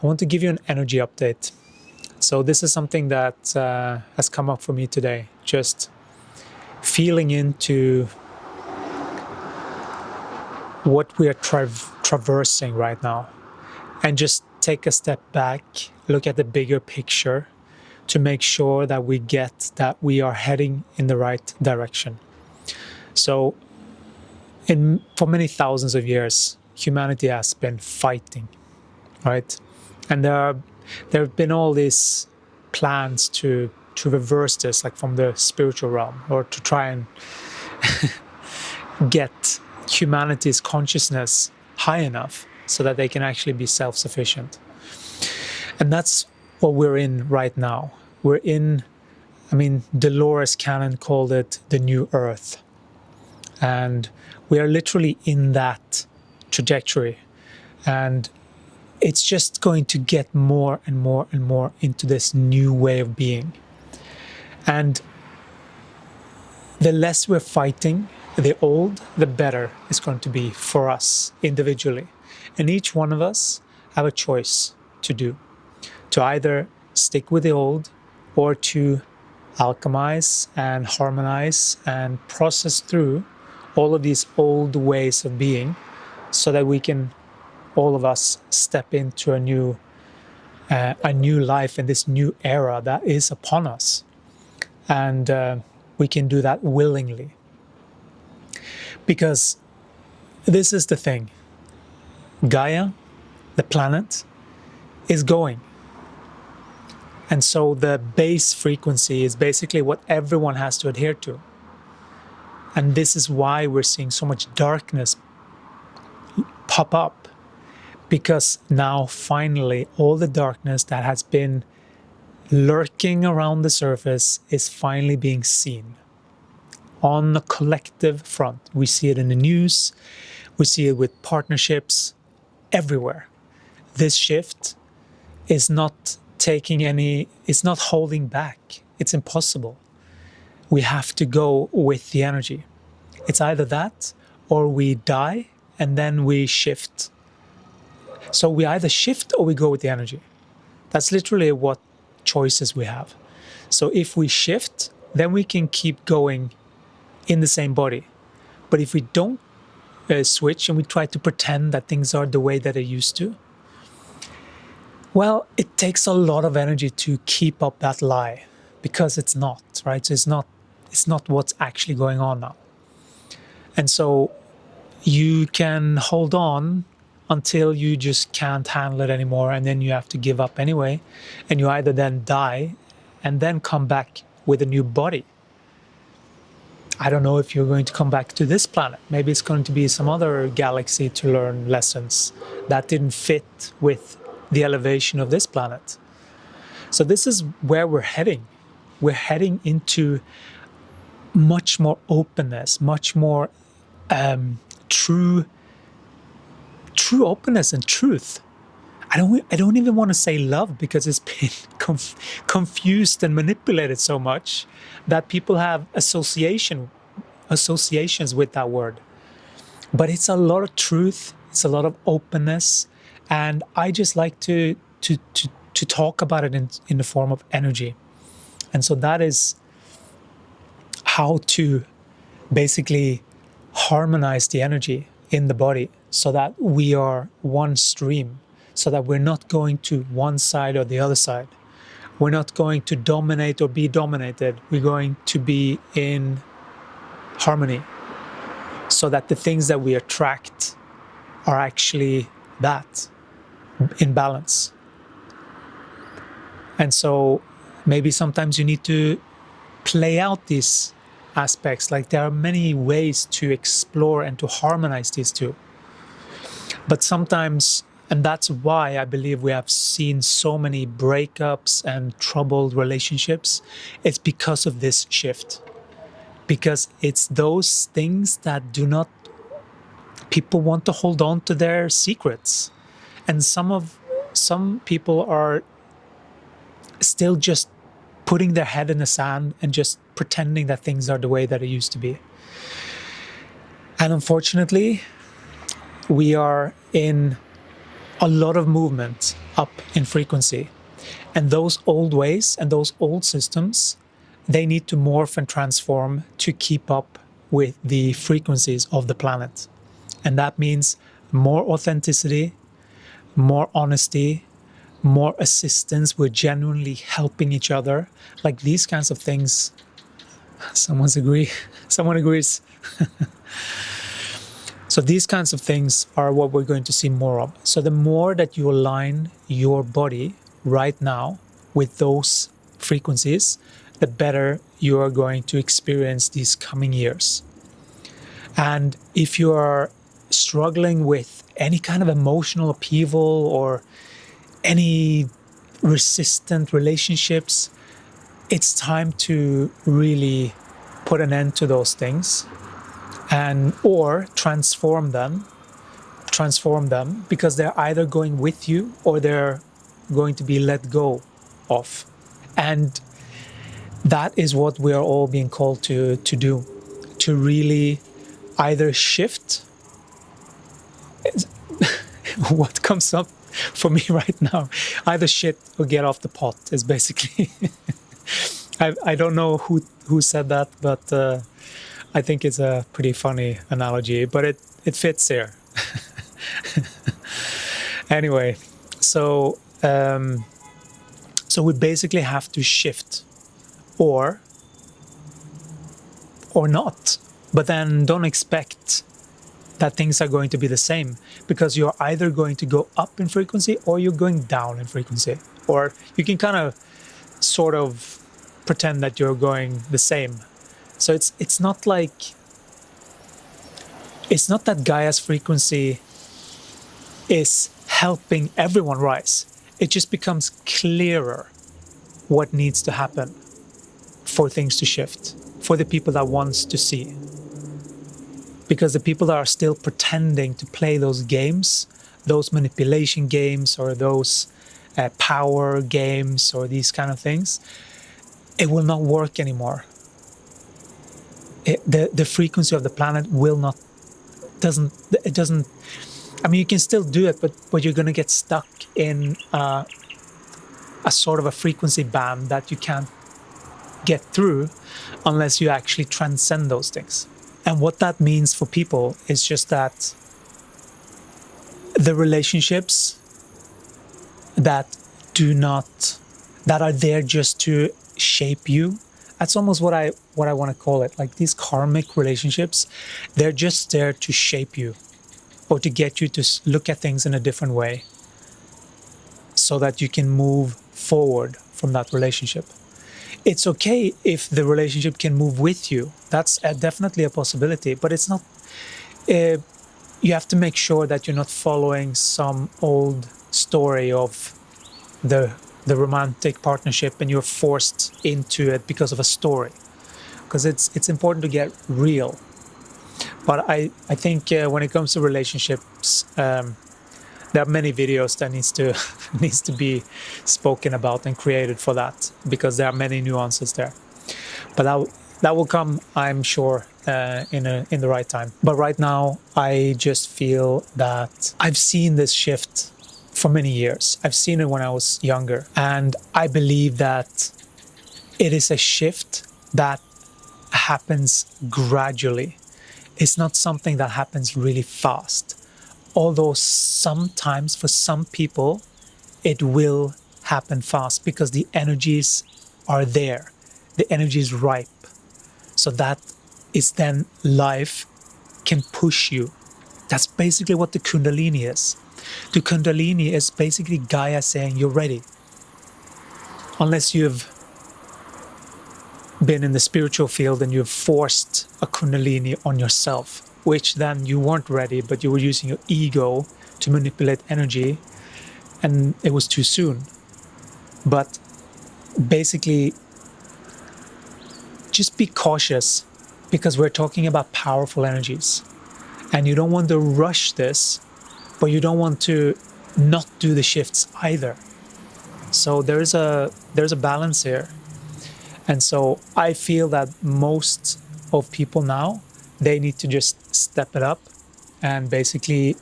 I want to give you an energy update. So this is something that has come up for me today, just feeling into what we are traversing right now, and just take a step back, look at the bigger picture to make sure that we get that we are heading in the right direction. So for many thousands of years, humanity has been fighting, right? And there have been all these plans to reverse this, like from the spiritual realm, or to try and get humanity's consciousness high enough so that they can actually be self-sufficient. And that's what we're in right now. We're in, Dolores Cannon called it the new earth. And we are literally in that trajectory. And it's just going to get more and more and more into this new way of being. And the less we're fighting the old, the better it's going to be for us individually. And each one of us have a choice to do, to either stick with the old or to alchemize and harmonize and process through all of these old ways of being so that we can, all of us, step into a new life in this new era that is upon us. And we can do that willingly. Because this is the thing. Gaia, the planet, is going. And so the base frequency is basically what everyone has to adhere to. And this is why we're seeing so much darkness pop up. Because now finally all the darkness that has been lurking around the surface is finally being seen. On a collective front. We see it in the news, we see it with partnerships, everywhere. This shift is not it's not holding back. It's impossible. We have to go with the energy. It's either that or we die and then we shift. So we either shift or we go with the energy. That's literally what choices we have. So if we shift, then we can keep going in the same body. But if we don't switch and we try to pretend that things are the way that they used to, well, it takes a lot of energy to keep up that lie, because it's not, right? So it's not what's actually going on now. And so you can hold on until you just can't handle it anymore, and then you have to give up anyway, and you either then die and then come back with a new body. I don't know if you're going to come back to this planet. Maybe it's going to be some other galaxy to learn lessons that didn't fit with the elevation of this planet. So this is where we're heading. We're heading into much more openness, much more true openness and truth. I don't even want to say love, because it's been confused and manipulated so much that people have associations with that word. But it's a lot of truth, it's a lot of openness, and I just like to talk about it in the form of energy. And so that is how to basically harmonize the energy in the body so that we are one stream, so that we're not going to one side or the other side. We're not going to dominate or be dominated. We're going to be in harmony, so that the things that we attract are actually that, in balance. And so maybe sometimes you need to play out these aspects. Like, there are many ways to explore and to harmonize these two. But sometimes, and that's why I believe we have seen so many breakups and troubled relationships, it's because of this shift. Because it's those things that people want to hold on to their secrets. And some people are still just putting their head in the sand and just pretending that things are the way that it used to be. And unfortunately, we are in a lot of movement, up in frequency. And those old ways and those old systems, they need to morph and transform to keep up with the frequencies of the planet. And that means more authenticity, more honesty, more assistance. We're genuinely helping each other. Like these kinds of things. Someone agrees. So these kinds of things are what we're going to see more of. So the more that you align your body right now with those frequencies, the better you are going to experience these coming years. And if you are struggling with any kind of emotional upheaval or any resistant relationships, it's time to really put an end to those things and or transform them because they're either going with you or they're going to be let go of. And that is what we are all being called to do, to really either shift. What comes up for me right now, either shit or get off the pot is basically I don't know who said that, but I think it's a pretty funny analogy, but it fits here. Anyway, so we basically have to shift or not, but then don't expect that things are going to be the same, because you're either going to go up in frequency or you're going down in frequency, or you can kind of sort of pretend that you're going the same. So it's not that Gaia's frequency is helping everyone rise. It just becomes clearer what needs to happen for things to shift, for the people that wants to see. Because the people that are still pretending to play those games, those manipulation games or those power games or these kind of things, it will not work anymore. The frequency of the planet doesn't. I mean, you can still do it, but you're going to get stuck in a sort of a frequency band that you can't get through unless you actually transcend those things. And what that means for people is just that the relationships that are there just to shape you, that's almost what I want to call it. Like these karmic relationships, they're just there to shape you or to get you to look at things in a different way so that you can move forward from that relationship. It's okay if the relationship can move with you. That's definitely a possibility, but it's not. You have to make sure that you're not following some old story of the romantic partnership and you're forced into it because of a story. Because it's important to get real. But I think when it comes to relationships, there are many videos that needs to be spoken about and created for that, because there are many nuances there. But that will come, I'm sure, in the right time. But right now, I just feel that I've seen this shift for many years. I've seen it when I was younger, and I believe that it is a shift that happens gradually. It's not something that happens really fast. Although sometimes for some people it will happen fast because the energies are there. The energy is ripe. So that is then life can push you. That's basically what the Kundalini is. The Kundalini is basically Gaia saying you're ready. Unless you've been in the spiritual field and you've forced a Kundalini on yourself, which then you weren't ready, but you were using your ego to manipulate energy and it was too soon. But basically, just be cautious, because we're talking about powerful energies and you don't want to rush this, but you don't want to not do the shifts either. So there's a balance here. And so I feel that most of people now, they need to just step it up and basically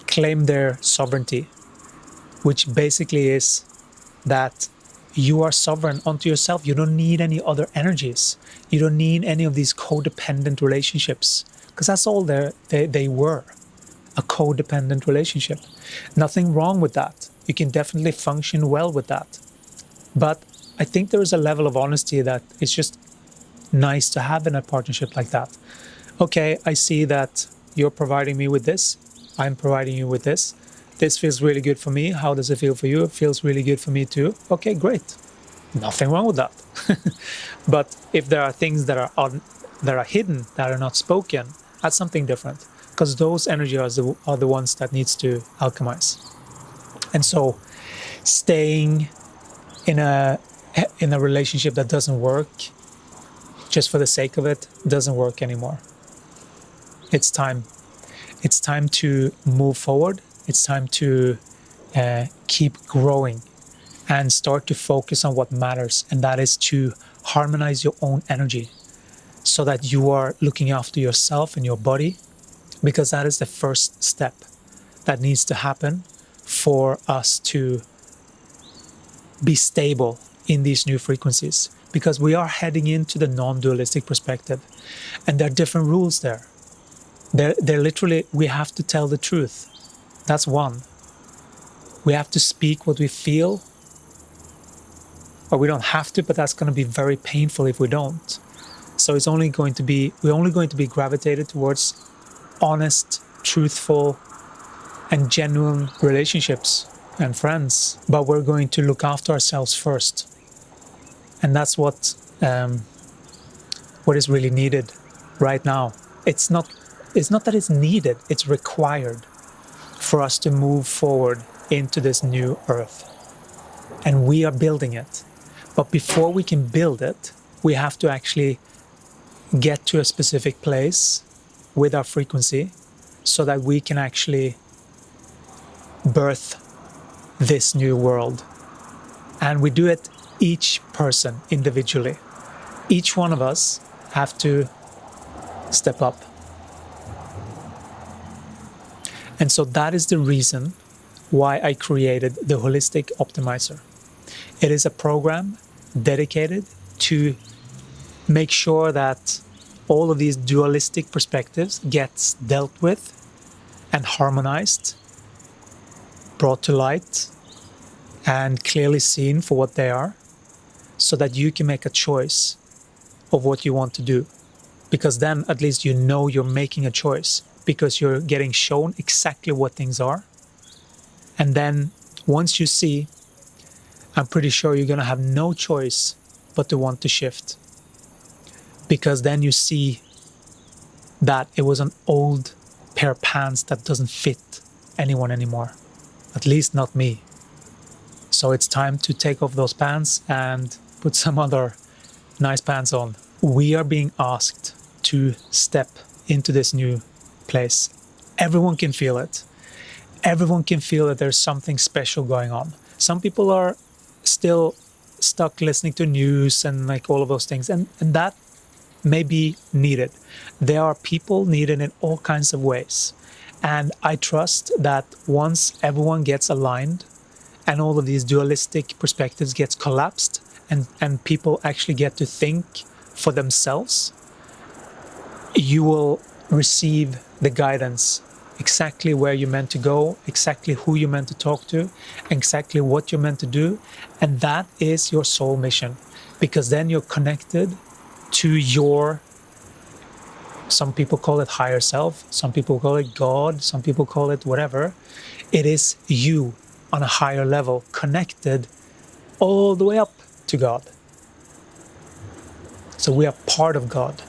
claim their sovereignty which basically is that you are sovereign unto yourself. You don't need any other energies. You don't need any of these codependent relationships, because that's all they were, a codependent relationship. Nothing wrong with that. You can definitely function well with that. But I think there is a level of honesty that is just nice to have in a partnership like that. Okay, I see that you're providing me with this. I'm providing you with this. This feels really good for me. How does it feel for you? It feels really good for me too. Okay, great. Nothing wrong with that. But if there are things that are hidden, that are not spoken, that's something different. Because those energies are the ones that needs to alchemize. And so staying in a relationship that doesn't work just for the sake of it doesn't work anymore. It's time. It's time to move forward. It's time to keep growing and start to focus on what matters, and that is to harmonize your own energy so that you are looking after yourself and your body, because that is the first step that needs to happen for us to be stable in these new frequencies, because we are heading into the non-dualistic perspective, and there are different rules there. They're literally, we have to tell the truth. That's one. We have to speak what we feel, or we don't have to, but that's going to be very painful if we don't. So we're only going to be gravitated towards honest, truthful, and genuine relationships and friends. But we're going to look after ourselves first, and that's what is really needed right now. It's not that it's needed; it's required for us to move forward into this new earth, and we are building it. But before we can build it, we have to actually get to a specific place with our frequency so that we can actually birth this new world. And we do it, each person individually. Each one of us have to step up. And so that is the reason why I created the Holistic Optimizer. It is a program dedicated to make sure that all of these dualistic perspectives gets dealt with and harmonized, brought to light, and clearly seen for what they are, so that you can make a choice of what you want to do. Because then at least you know you're making a choice, because you're getting shown exactly what things are. And then once you see, I'm pretty sure you're going to have no choice but to want to shift. Because then you see that it was an old pair of pants that doesn't fit anyone anymore. At least not me. So it's time to take off those pants and put some other nice pants on. We are being asked to step into this new place. Everyone can feel it. Everyone can feel that there's something special going on. Some people are still stuck listening to news and like all of those things, and that may be needed. There are people needed in all kinds of ways, and I trust that once everyone gets aligned and all of these dualistic perspectives gets collapsed and people actually get to think for themselves, you will receive the guidance exactly where you're meant to go, exactly who you're meant to talk to, exactly what you're meant to do. And that is your soul mission, because then you're connected to your, some people call it higher self, some people call it God, some people call it whatever. It is you on a higher level, connected all the way up to God. So we are part of God.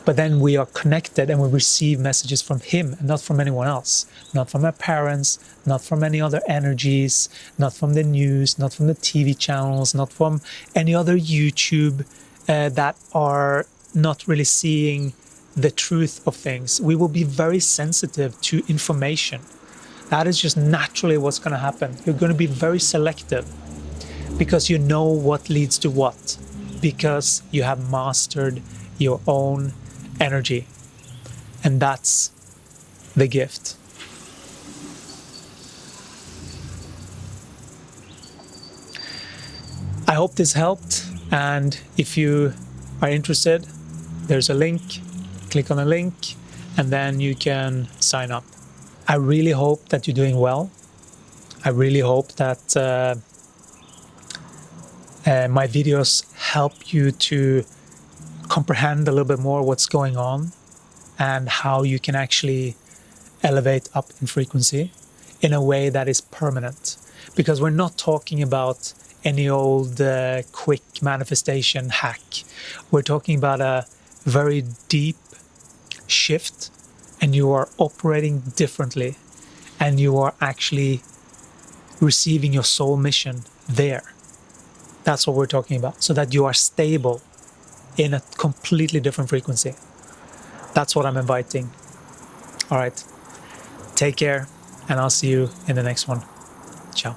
But then we are connected and we receive messages from Him and not from anyone else. Not from our parents, not from any other energies, not from the news, not from the TV channels, not from any other YouTube that are not really seeing the truth of things. We will be very sensitive to information. That is just naturally what's going to happen. You're going to be very selective because you know what leads to what, because you have mastered your own energy. And that's the gift. I hope this helped, and if you are interested, there's a link. Click on the link and then you can sign up. I really hope that you're doing well. I really hope that my videos help you to comprehend a little bit more what's going on and how you can actually elevate up in frequency in a way that is permanent. Because we're not talking about any old quick manifestation hack. We're talking about a very deep shift, and you are operating differently, and you are actually receiving your soul mission there. That's what we're talking about, so that you are stable in a completely different frequency. That's what I'm inviting. All right, take care, and I'll see you in the next one. Ciao.